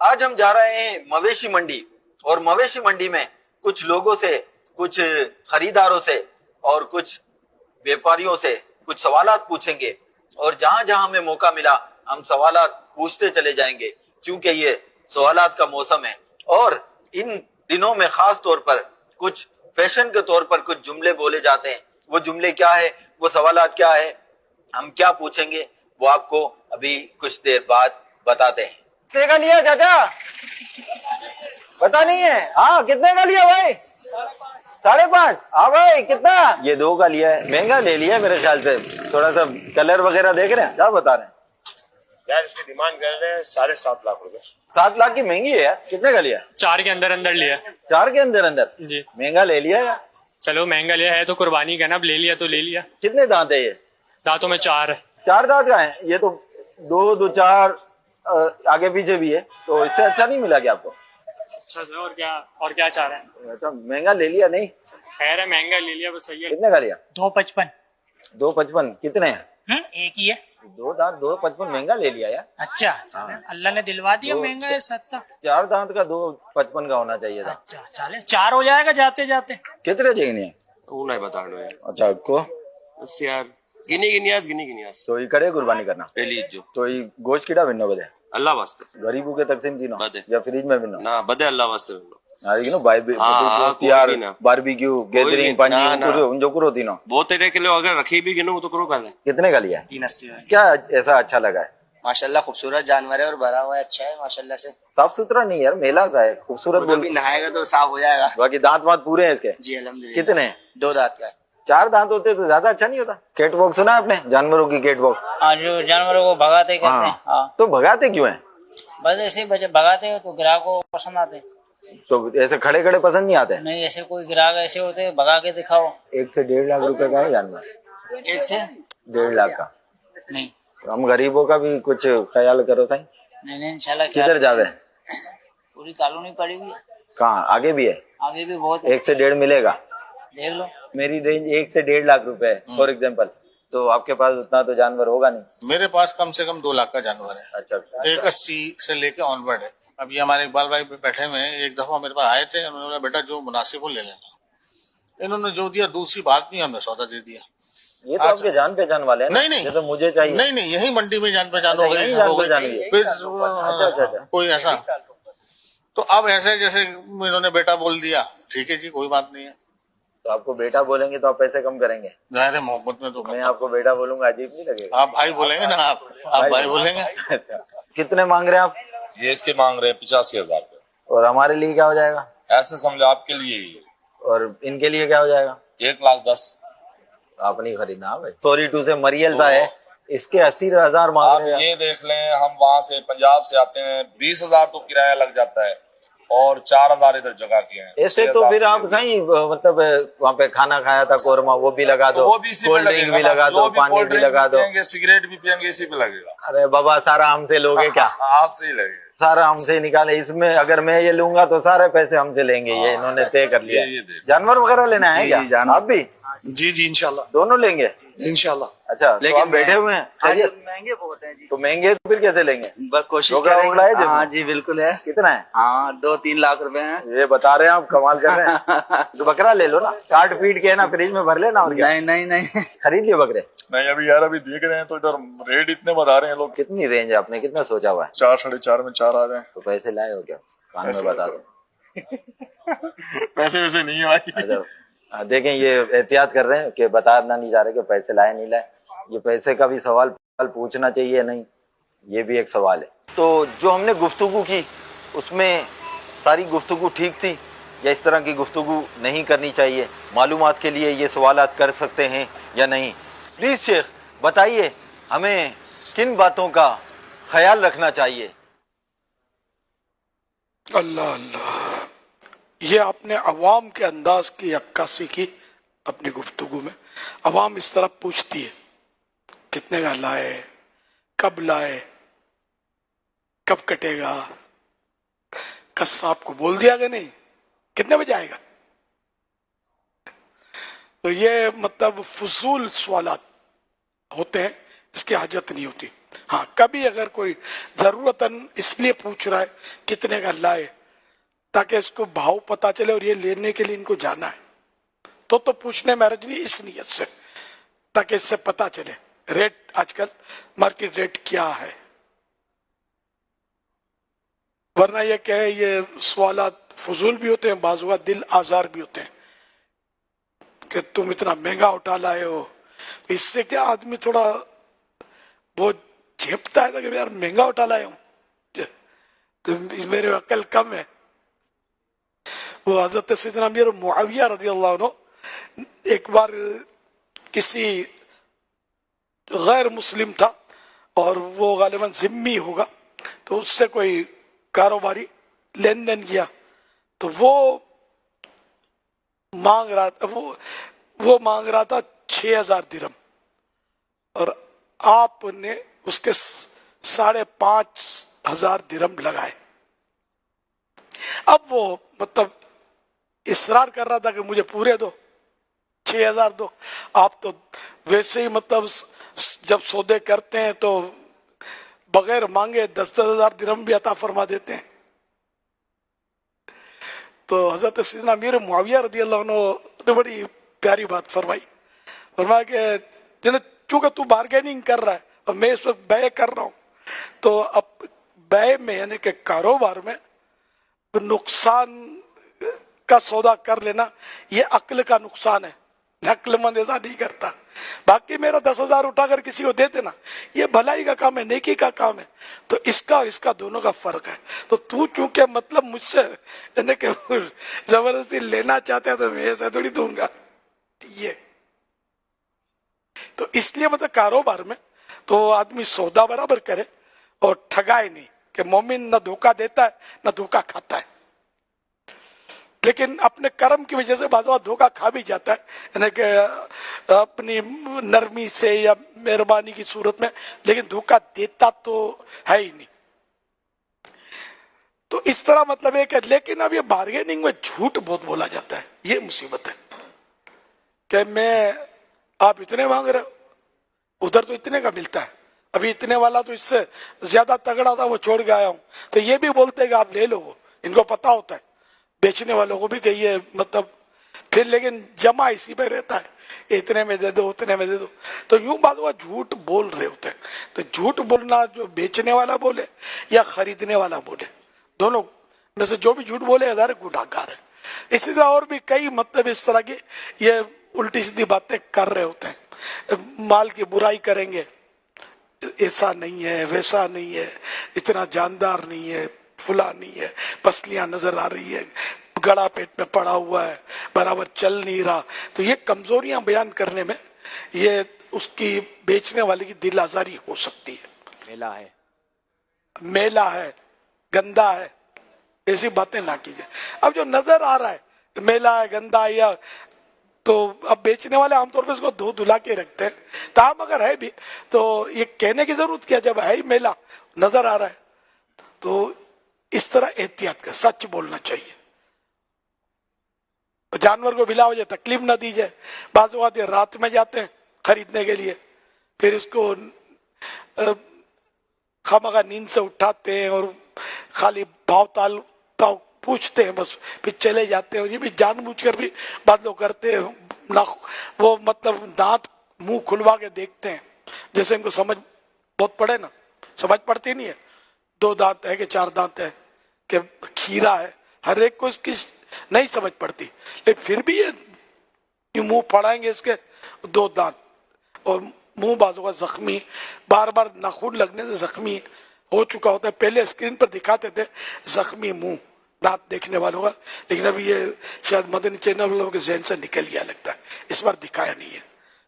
आज हम जा रहे हैं मवेशी मंडी, और मवेशी मंडी में कुछ लोगों से, कुछ खरीदारों से और कुछ व्यापारियों से कुछ सवालात पूछेंगे, और जहां जहां हमें मौका मिला हम सवालात पूछते चले जाएंगे, क्योंकि ये सवालात का मौसम है। और इन दिनों में खास तौर पर कुछ फैशन के तौर पर कुछ जुमले बोले जाते हैं। वो जुमले क्या है, वो सवालात क्या है, हम क्या पूछेंगे, वो आपको अभी कुछ देर बाद बताते हैं। कितने का लिया चाचा? पता नहीं है। हाँ, कितने का लिया भाई? 5.5। हाँ भाई, कितना? ये 2 का लिया है। महंगा ले लिया मेरे ख्याल से। थोड़ा सा कलर वगैरह देख रहे हैं, क्या बता रहे हैं यार? इसकी डिमांड कर रहे हैं 7.5 लाख रुपए। 7 लाख की महंगी है यार। कितने का लिया? 4 के अंदर अंदर लिया। 4 के अंदर अंदर जी। महंगा ले लिया यार। चलो महंगा लिया है तो कुर्बानी का ना, अब ले लिया तो ले लिया। कितने दांत है ये? दांतों में 4 है। 4 दांत का है ये तो। 2 4 आगे पीछे भी है, तो इससे अच्छा नहीं मिला क्या आपको? और क्या चाह रहे हैं? अच्छा, महंगा ले लिया नहीं? खैर है, महंगा ले लिया, बस सही है। कितने का लिया? 2.55। 2.55 कितने हैं? एक ही है। 2 दांत 2.55 महंगा ले लिया यार। अच्छा, अल्लाह ने दिलवा दिया। महंगा है सस्ता। 4 दांत का 2.55 का होना चाहिए था। अच्छा चले, 4 हो जाएगा जाते जाते। कितने चाहिए? नहीं बता रहे यार। अच्छा, आपको बस यार गिनी तो ये करे कुर्बानी करना पहली जो तो ये गोश्त कीड़ा बिनो बदे अल्लाह वास्ते गरीबों के तकसीम थी ना, बदे या फ्रिज में बिनो ना बदे अल्लाह वास्ते यार बारबेक्यू गैदरिंग पांजी उन करो तीनों बहुत तरह के लोग अगर रखी भी गिनो तो करो कर। कितने का लिया? 380। क्या ऐसा अच्छा लगा है? माशाल्लाह खूबसूरत जानवर है और भरा हुआ है, अच्छा है माशाल्लाह से। साफ सुथरा नहीं यार, मेला सा है, खूबसूरत तो भी नहाएगा तो साफ हो जाएगा। बाकी दांत वांत पूरे हैं इसके? जी अल्हम्दुलिल्लाह। कितने हैं? 2 दांत का। 4 दांत होते तो ज्यादा अच्छा नहीं होता? कैट वॉक सुना है आपने? जानवरों की कैट वॉक। हाँ, जो जानवरों को भगाते कहते हैं। हाँ। तो भगाते क्यों हैं? बस ऐसे बच्चे भगाते हो तो ग्राहकों को पसंद आते। तो ऐसे खड़े खड़े पसंद नहीं आते? नहीं, ऐसे कोई ग्राहक ऐसे होते हैं, भगा के दिखाओ। 1 से 1.5 लाख रुपए का है जानवर। 1 से 1.5 लाख का नहीं। तो हम गरीबों का भी कुछ ख्याल करो साईं। नहीं इंशाल्लाह। किधर जा रहे हैं? पूरी कॉलोनी पड़ी हुई है। कहाँ आगे भी है? आगे भी बहुत है। 1 से 1.5 मिलेगा? देख लो। मेरी रेंज 1 से 1.5 लाख रुपए है फॉर एग्जाम्पल, तो आपके पास उतना तो जानवर होगा नहीं। मेरे पास कम से कम 2 लाख का जानवर है। अच्छा। 180 से लेके ऑनवर्ड है। अभी हमारे इकबाल भाई बैठे हुए हैं, एक दफा मेरे पास आए थे, उन्होंने बोला बेटा जो मुनासिब हो ले लेना। इन्होंने जो दिया दूसरी बात नहीं, हमने सौदा दे दिया। ये तो आपके जान पहचान वाले हैं? नहीं ये तो मुझे चाहिए। नहीं यही मंडी में जान पहचान हो गई फिर कोई ऐसा। तो अब ऐसे जैसे इन्होंने बेटा बोल दिया, ठीक है जी कोई बात नहीं है। तो आपको बेटा बोलेंगे तो आप पैसे कम करेंगे? जाहिर मोहब्बत में तो मैं आपको बेटा बोलूंगा अजीब नहीं लगेगा? आप भाई बोलेंगे ना, आप भाई बोलेंगे। कितने मांग रहे हैं आप? ये इसके मांग रहे हैं 85,000 रुपए। और हमारे लिए क्या हो जाएगा? ऐसे समझो आपके लिए ही है। और इनके लिए क्या हो जाएगा? 1,10,000। आप नहीं खरीदना भाई, सॉरी टू से मरियल सा है, इसके 80,000 मांग आप रहे हैं। ये देख लें, हम वहां से पंजाब से आते हैं, 20,000 तो किराया लग जाता है और 4,000 इधर जगह के हैं। ऐसे तो फिर आप सही मतलब वहाँ पे खाना खाया था कोरमा, वो भी लगा दो, वो भी इसी पे कोल्ड ड्रिंक भी लगेगा, लगा दो, पानी भी लगा दो, सिगरेट भी पियेंगे, इसी पे लगेगा। अरे बाबा सारा हमसे लोगे क्या? आपसे ही लगेगा, सारा हमसे निकाले। इसमें अगर मैं ये लूंगा तो सारे पैसे हमसे लेंगे, ये इन्होंने तय कर लिया। जानवर वगैरह लेना है क्या आप भी? जी इंशाल्लाह दोनों लेंगे इंशाल्लाह। अच्छा, तो आप बैठे हुए हैं? महंगे बहुत है जी। तो महंगे तो फिर कैसे लेंगे? बस कोशिश रोकड़ा वोकड़ा है करेंगे। जेब में? हाँ जी बिल्कुल है। कितना है? हाँ 2-3 लाख रुपए हैं। ये बता रहे हैं आप, कमाल कर रहे हैं। तो बकरा ले लो ना, काट पीट के ना फ्रिज में भर लेना। और क्या? नहीं खरीद लियो बकरे। नहीं अभी यार अभी देख रहे हैं तो इधर रेट इतने बता रहे हैं लोग। कितनी रेंज है? आपने कितना सोचा हुआ है? 4 4.5 में 4 आ जाए। तो पैसे लाए हो क्या? कान में बता दो। पैसे वैसे नहीं है भाई। अच्छा, देखें ये एहतियात कर रहे हैं कि बताना नहीं जा रहे कि पैसे लाए नहीं लाए। ये पैसे का भी सवाल पूछना चाहिए नहीं, ये भी एक सवाल है। तो जो हमने गुफ्तगू की उसमें सारी गुफ्तगू ठीक थी या इस तरह की गुफ्तगू नहीं करनी चाहिए? मालूमात के लिए ये सवालात कर सकते हैं या नहीं? प्लीज शेख बताइए हमें किन बातों का ख्याल रखना चाहिए? अल्लाह अल्लाह, ये आपने अवाम के अंदाज की अक्कासी की अपनी गुफ्तगू में। अवाम इस तरह पूछती है कितने का लाए, कब लाए, कब कटेगा, कस्साब को बोल दिया कि नहीं, कितने बजे आएगा। तो ये मतलब फजूल सवालात होते हैं, इसकी हाजत नहीं होती। हाँ, कभी अगर कोई जरूरतन इसलिए पूछ रहा है कितने का लाए, ताकि इसको भाव पता चले और ये लेने के लिए इनको जाना है, तो पूछने में हर्ज नहीं, इस नियत से, ताकि इससे पता चले रेट आजकल मार्केट रेट क्या है। वरना ये कहे, ये सवालात फजूल भी होते हैं, बाजुआ दिल आजार भी होते हैं कि तुम इतना महंगा उठा लाए हो। इससे क्या आदमी थोड़ा वो झेपता है कि यार महंगा उठा लाए हूं, तो मेरे अकल कम है। वो हजरत सैयदना अमीर मुआविया रज़ी अल्लाह अन्हु एक बार किसी गैर मुस्लिम था और वो गालिबन जिम्मी होगा, तो उससे कोई कारोबारी लेन देन किया, तो वो मांग रहा था 6,000 दिरहम और आपने उसके 5,500 दिरहम लगाए। अब वो मतलब इसरार कर रहा था कि मुझे पूरे दो, 6,000 दो। आप तो वैसे ही मतलब जब सौदे करते हैं तो बगैर मांगे 10,000 दिरहम भी अता फरमा देते हैं। तो हजरत सैयदना अमीर मुआविया रज़ी अल्लाह अन्हु ने बड़ी प्यारी बात फरमाई कि चूंकि तू बार्गेनिंग कर रहा है और मैं इस वक्त बै कर रहा हूं, तो अब बै में यानी कि कारोबार में नुकसान का सौदा कर लेना ये अक्ल का नुकसान है। अक्लमंद ऐसा नहीं करता। बाकी मेरा 10,000 उठाकर किसी को दे देना ये भलाई का काम है, नेकी का काम है। तो इसका दोनों का फर्क है। तो तू चूंकि मतलब मुझसे यानी कि जबरदस्ती लेना चाहते हैं तो मैं ऐसा थोड़ी दूंगा ये। तो इसलिए मतलब कारोबार में तो आदमी सौदा बराबर करे और ठगाए नहीं, कि मोमिन न धोखा देता है न धोखा खाता है। लेकिन अपने कर्म की वजह से बाज़ धोखा खा भी जाता है, यानी कि अपनी नरमी से या मेहरबानी की सूरत में, लेकिन धोखा देता तो है ही नहीं। तो इस तरह मतलब है कि लेकिन अब ये बार्गेनिंग में झूठ बहुत बोला जाता है, ये मुसीबत है कि आप इतने मांग रहे हो, उधर तो इतने का मिलता है, अभी इतने वाला तो इससे ज्यादा तगड़ा था वो छोड़ के आया हूं। तो ये भी बोलते हैं कि आप ले लो, वो इनको पता होता है, बेचने वालों को भी कहिए मतलब, फिर लेकिन जमा इसी पे रहता है, इतने में दे दो उतने में दे दो। तो यूं बात हुआ झूठ बोल रहे होते हैं। तो झूठ बोलना जो बेचने वाला बोले या खरीदने वाला बोले, दोनों में से जो भी झूठ बोले हज़ार गुनाहगार है। इसी तरह और भी कई मतलब इस तरह की ये उल्टी सीधी बातें कर रहे होते हैं, माल की बुराई करेंगे, ऐसा नहीं है वैसा नहीं है, इतना जानदार नहीं है, फुला नहीं है, पसलियां नजर आ रही है, गड़ा पेट में पड़ा हुआ है, बराबर चल नहीं रहा। तो ये कमजोरियां बयान करने में ये उसकी बेचने वाले की दिल आजारी हो सकती है। मेला है गंदा है, ऐसी बातें ना कीजिए। अब जो नजर आ रहा है मेला है गंदा है, या तो अब बेचने वाले आमतौर पर इसको धो धुला के रखते हैं। ताम अगर है भी तो ये कहने की जरूरत क्या, जब है ही मेला नजर आ रहा है। तो इस तरह एहतियात कर, सच बोलना चाहिए। जानवर को बिला वजह तकलीफ ना दीजिए। बाजू आते रात में जाते हैं खरीदने के लिए, फिर इसको खामखा नींद से उठाते हैं और खाली भाव ताल पूछते हैं, बस फिर चले जाते हैं। ये भी जानबूझकर भी बात लोग करते हैं ना, वो मतलब दांत मुंह खुलवा के देखते हैं, जैसे इनको समझ बहुत पड़े ना। समझ पड़ती नहीं है, 2 दांत है कि 4 दांत है कि खीरा है, हर एक को इसकी नहीं समझ पड़ती। लेकिन फिर भी ये मुंह फड़ाएंगे इसके 2 दांत, और मुंह बाजू का जख्मी, बार बार नाखून लगने से जख्मी हो चुका होता है। पहले स्क्रीन पर दिखाते थे जख्मी मुंह दांत देखने वालों का, लेकिन अभी ये शायद मदनी चैनल वालों के जहन से निकल गया लगता है, इस बार दिखाया नहीं है।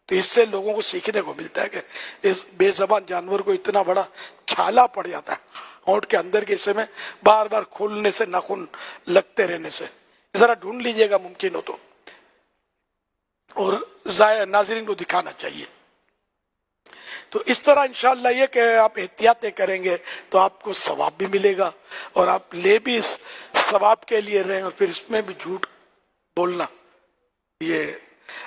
तो इससे लोगों को सीखने को मिलता है कि इस बेज़बान जानवर को इतना बड़ा छाला पड़ जाता है होंठ के अंदर के हिस्से में, बार बार खोलने से, नाखून लगते रहने से। जरा ढूंढ लीजिएगा मुमकिन हो तो, और नाज़रीन को दिखाना चाहिए। तो इस तरह इंशाअल्लाह ये कि आप एहतियातें करेंगे तो आपको सवाब भी मिलेगा, और आप ले भी इस सवाब के लिए रहे, और फिर इसमें भी झूठ बोलना ये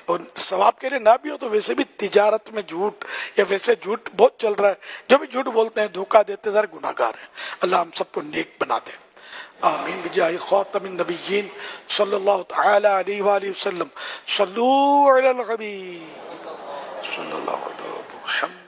और सवाब के लिए ना भी हो तो वैसे भी तिजारत में झूठ या वैसे झूठ बहुत चल रहा है, जो भी झूठ बोलते हैं धोखा देते हैं गुनाहगार है। अल्लाह हम सबको नेक बना दे, आमीन। बिजाहि खातमिन नबिय्यीन सल्लल्लाहु तआला अलैहि वसल्लम। सल्लू अलल हबीब सल्लल्लाहु अलैहि वसल्लम।